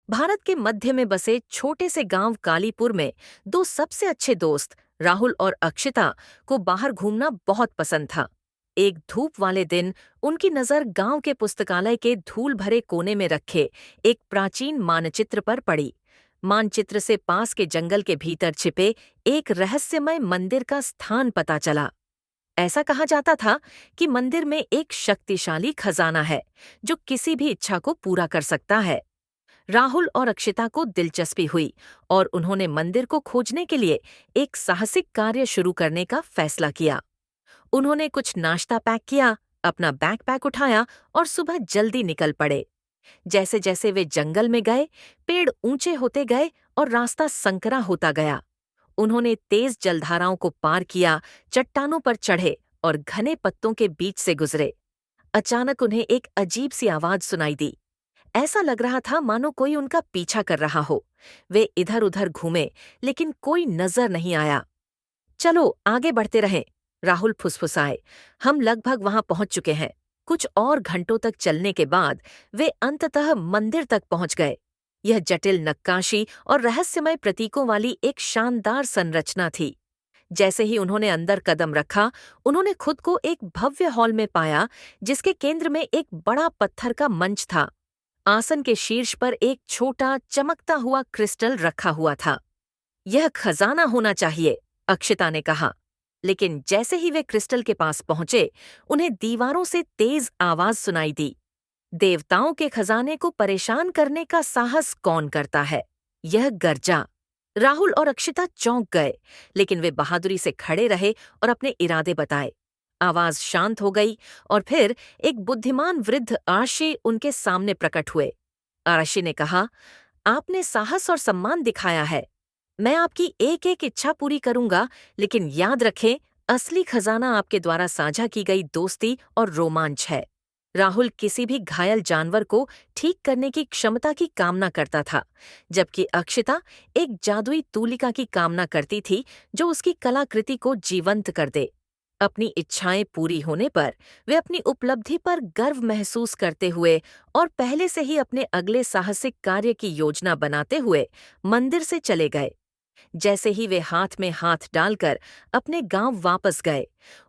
भारत के मध्य में बसे छोटे से गांव कालीपुर में दो सबसे अच्छे दोस्त राहुल और अक्षिता को बाहर घूमना बहुत पसंद था। एक धूप वाले दिन उनकी नजर गांव के पुस्तकालय के धूल भरे कोने में रखे एक प्राचीन मानचित्र पर पड़ी। मानचित्र से पास के जंगल के भीतर छिपे एक रहस्यमय मंदिर का स्थान पता चला। ऐसा कहा जाता था कि मंदिर में एक शक्तिशाली खजाना है जो किसी भी इच्छा को पूरा कर सकता है। राहुल और अक्षिता को दिलचस्पी हुई और उन्होंने मंदिर को खोजने के लिए एक साहसिक कार्य शुरू करने का फैसला किया। उन्होंने कुछ नाश्ता पैक किया, अपना बैकपैक उठाया और सुबह जल्दी निकल पड़े। जैसे जैसे वे जंगल में गए, पेड़ ऊंचे होते गए और रास्ता संकरा होता गया। उन्होंने तेज जलधाराओं को पार किया, चट्टानों पर चढ़े और घने पत्तों के बीच से गुजरे। अचानक उन्हें एक अजीब सी आवाज सुनाई दी। ऐसा लग रहा था मानो कोई उनका पीछा कर रहा हो। वे इधर उधर घूमे, लेकिन कोई नजर नहीं आया। चलो आगे बढ़ते रहें, राहुल फुसफुसाए। हम लगभग वहां पहुंच चुके हैं। कुछ और घंटों तक चलने के बाद वे अंततः मंदिर तक पहुंच गए। यह जटिल नक्काशी और रहस्यमय प्रतीकों वाली एक शानदार संरचना थी। जैसे ही उन्होंने अंदर कदम रखा, उन्होंने खुद को एक भव्य हॉल में पाया जिसके केंद्र में एक बड़ा पत्थर का मंच था। आसन के शीर्ष पर एक छोटा चमकता हुआ क्रिस्टल रखा हुआ था। यह खजाना होना चाहिए, अक्षिता ने कहा। लेकिन जैसे ही वे क्रिस्टल के पास पहुंचे, उन्हें दीवारों से तेज आवाज सुनाई दी। देवताओं के खजाने को परेशान करने का साहस कौन करता है? यह गर्जा। राहुल और अक्षिता चौंक गए, लेकिन वे बहादुरी से खड़े रहे और अपने इरादे बताए। आवाज शांत हो गई और फिर एक बुद्धिमान वृद्ध आरशी उनके सामने प्रकट हुए। आरशी ने कहा, आपने साहस और सम्मान दिखाया है। मैं आपकी एक एक इच्छा पूरी करूंगा, लेकिन याद रखें, असली खजाना आपके द्वारा साझा की गई दोस्ती और रोमांच है। राहुल किसी भी घायल जानवर को ठीक करने की क्षमता की कामना करता था, जबकि अक्षिता एक जादुई तूलिका की कामना करती थी जो उसकी कलाकृति को जीवंत कर दे। अपनी इच्छाएं पूरी होने पर वे अपनी उपलब्धि पर गर्व महसूस करते हुए और पहले से ही अपने अगले साहसिक कार्य की योजना बनाते हुए मंदिर से चले गए। जैसे ही वे हाथ में हाथ डालकर अपने गांव वापस गए,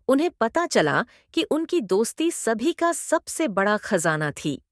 उन्हें पता चला कि उनकी दोस्ती सभी का सबसे बड़ा खजाना थी।